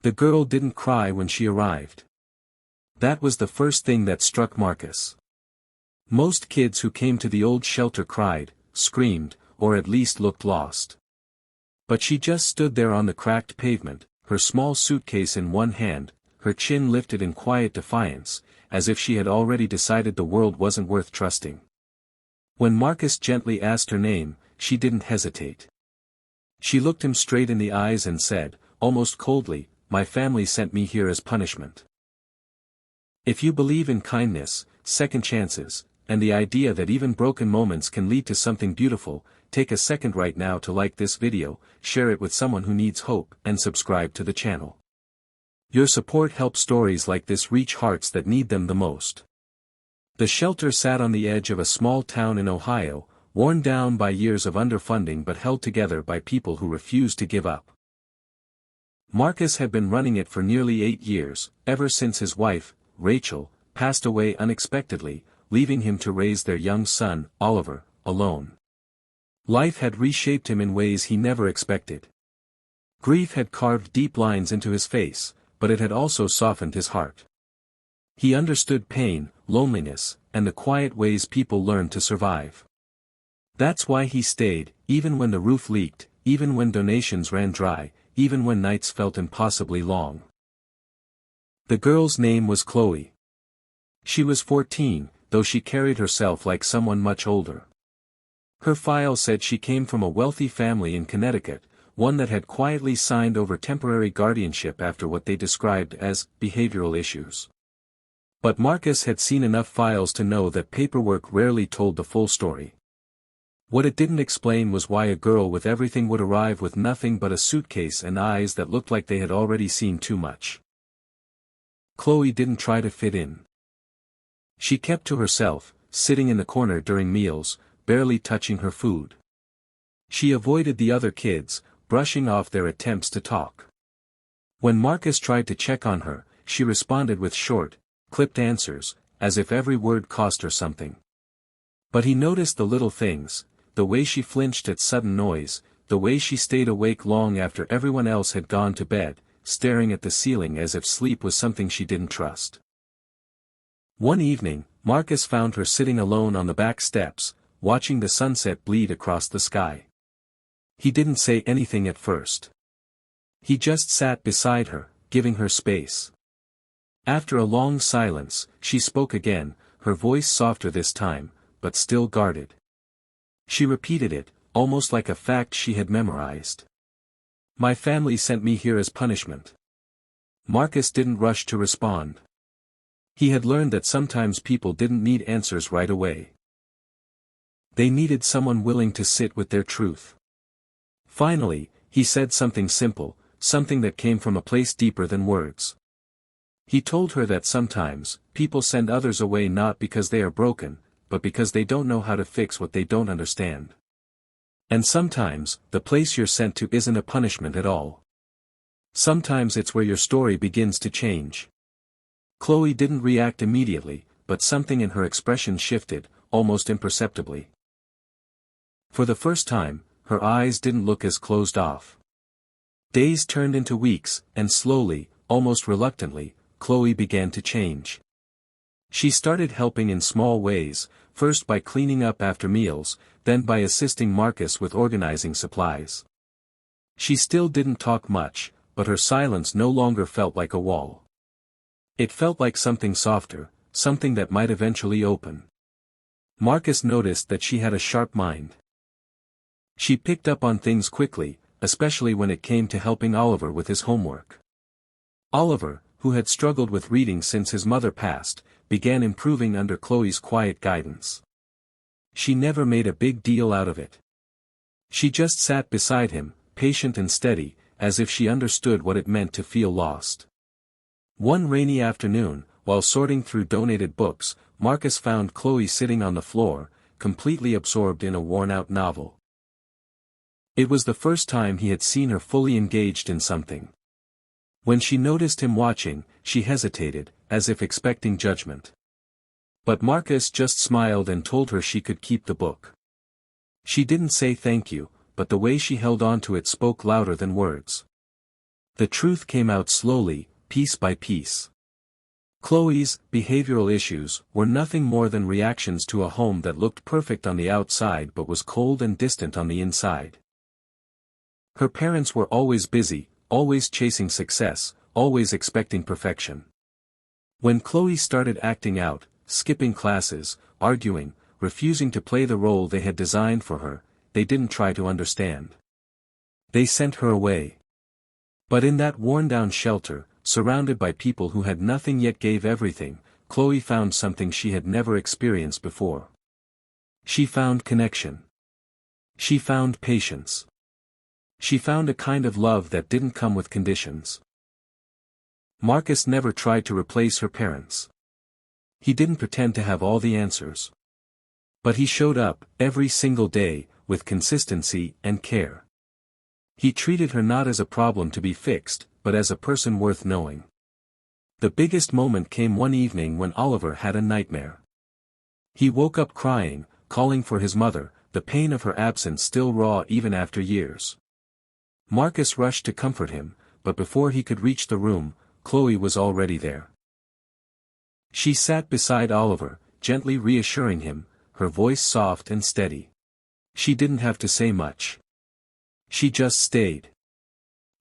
The girl didn't cry when she arrived. That was the first thing that struck Marcus. Most kids who came to the old shelter cried, screamed, or at least looked lost. But she just stood there on the cracked pavement, her small suitcase in one hand, her chin lifted in quiet defiance, as if she had already decided the world wasn't worth trusting. When Marcus gently asked her name, she didn't hesitate. She looked him straight in the eyes and said, almost coldly, "My family sent me here as punishment." If you believe in kindness, second chances, and the idea that even broken moments can lead to something beautiful, take a second right now to like this video, share it with someone who needs hope, and subscribe to the channel. Your support helps stories like this reach hearts that need them the most. The shelter sat on the edge of a small town in Ohio, worn down by years of underfunding but held together by people who refused to give up. Marcus had been running it for nearly 8 years, ever since his wife, Rachel, passed away unexpectedly, leaving him to raise their young son, Oliver, alone. Life had reshaped him in ways he never expected. Grief had carved deep lines into his face, but it had also softened his heart. He understood pain, loneliness, and the quiet ways people learn to survive. That's why he stayed, even when the roof leaked, even when donations ran dry, even when nights felt impossibly long. The girl's name was Chloe. She was 14, though she carried herself like someone much older. Her file said she came from a wealthy family in Connecticut, one that had quietly signed over temporary guardianship after what they described as behavioral issues. But Marcus had seen enough files to know that paperwork rarely told the full story. What it didn't explain was why a girl with everything would arrive with nothing but a suitcase and eyes that looked like they had already seen too much. Chloe didn't try to fit in. She kept to herself, sitting in the corner during meals, barely touching her food. She avoided the other kids, brushing off their attempts to talk. When Marcus tried to check on her, she responded with short, clipped answers, as if every word cost her something. But he noticed the little things, the way she flinched at sudden noise, the way she stayed awake long after everyone else had gone to bed, staring at the ceiling as if sleep was something she didn't trust. One evening, Marcus found her sitting alone on the back steps, watching the sunset bleed across the sky. He didn't say anything at first. He just sat beside her, giving her space. After a long silence, she spoke again, her voice softer this time, but still guarded. She repeated it, almost like a fact she had memorized. "My family sent me here as punishment." Marcus didn't rush to respond. He had learned that sometimes people didn't need answers right away. They needed someone willing to sit with their truth. Finally, he said something simple, something that came from a place deeper than words. He told her that sometimes, people send others away not because they are broken, but because they don't know how to fix what they don't understand. And sometimes, the place you're sent to isn't a punishment at all. Sometimes it's where your story begins to change. Chloe didn't react immediately, but something in her expression shifted, almost imperceptibly. For the first time, her eyes didn't look as closed off. Days turned into weeks, and slowly, almost reluctantly, Chloe began to change. She started helping in small ways, first by cleaning up after meals, then by assisting Marcus with organizing supplies. She still didn't talk much, but her silence no longer felt like a wall. It felt like something softer, something that might eventually open. Marcus noticed that she had a sharp mind. She picked up on things quickly, especially when it came to helping Oliver with his homework. Oliver, who had struggled with reading since his mother passed, began improving under Chloe's quiet guidance. She never made a big deal out of it. She just sat beside him, patient and steady, as if she understood what it meant to feel lost. One rainy afternoon, while sorting through donated books, Marcus found Chloe sitting on the floor, completely absorbed in a worn-out novel. It was the first time he had seen her fully engaged in something. When she noticed him watching, she hesitated, as if expecting judgment. But Marcus just smiled and told her she could keep the book. She didn't say thank you, but the way she held on to it spoke louder than words. The truth came out slowly, piece by piece. Chloe's behavioral issues were nothing more than reactions to a home that looked perfect on the outside but was cold and distant on the inside. Her parents were always busy, always chasing success, always expecting perfection. When Chloe started acting out, skipping classes, arguing, refusing to play the role they had designed for her, they didn't try to understand. They sent her away. But in that worn-down shelter, surrounded by people who had nothing yet gave everything, Chloe found something she had never experienced before. She found connection. She found patience. She found a kind of love that didn't come with conditions. Marcus never tried to replace her parents. He didn't pretend to have all the answers. But he showed up, every single day, with consistency and care. He treated her not as a problem to be fixed, but as a person worth knowing. The biggest moment came one evening when Oliver had a nightmare. He woke up crying, calling for his mother, the pain of her absence still raw even after years. Marcus rushed to comfort him, but before he could reach the room, Chloe was already there. She sat beside Oliver, gently reassuring him, her voice soft and steady. She didn't have to say much. She just stayed.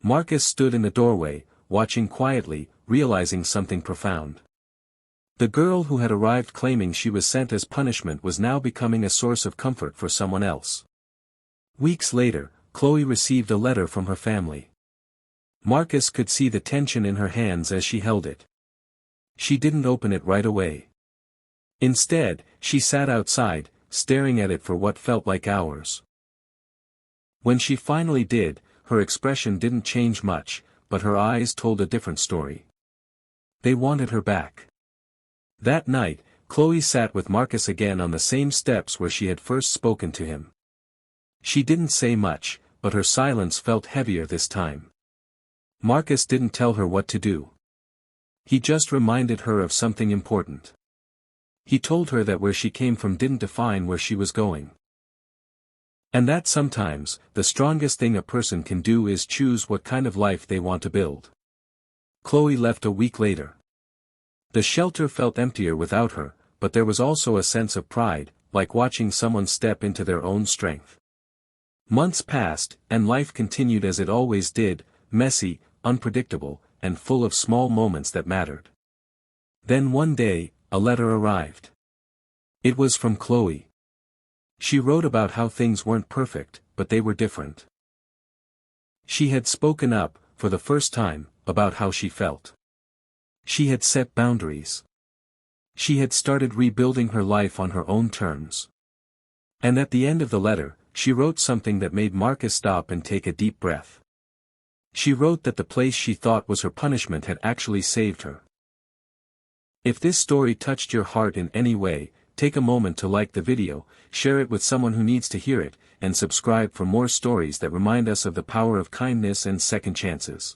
Marcus stood in the doorway, watching quietly, realizing something profound. The girl who had arrived claiming she was sent as punishment was now becoming a source of comfort for someone else. Weeks later, Chloe received a letter from her family. Marcus could see the tension in her hands as she held it. She didn't open it right away. Instead, she sat outside, staring at it for what felt like hours. When she finally did, her expression didn't change much, but her eyes told a different story. They wanted her back. That night, Chloe sat with Marcus again on the same steps where she had first spoken to him. She didn't say much, but her silence felt heavier this time. Marcus didn't tell her what to do. He just reminded her of something important. He told her that where she came from didn't define where she was going. And that sometimes, the strongest thing a person can do is choose what kind of life they want to build. Chloe left a week later. The shelter felt emptier without her, but there was also a sense of pride, like watching someone step into their own strength. Months passed, and life continued as it always did, messy, unpredictable, and full of small moments that mattered. Then one day, a letter arrived. It was from Chloe. She wrote about how things weren't perfect, but they were different. She had spoken up, for the first time, about how she felt. She had set boundaries. She had started rebuilding her life on her own terms. And at the end of the letter, she wrote something that made Marcus stop and take a deep breath. She wrote that the place she thought was her punishment had actually saved her. If this story touched your heart in any way, take a moment to like the video, share it with someone who needs to hear it, and subscribe for more stories that remind us of the power of kindness and second chances.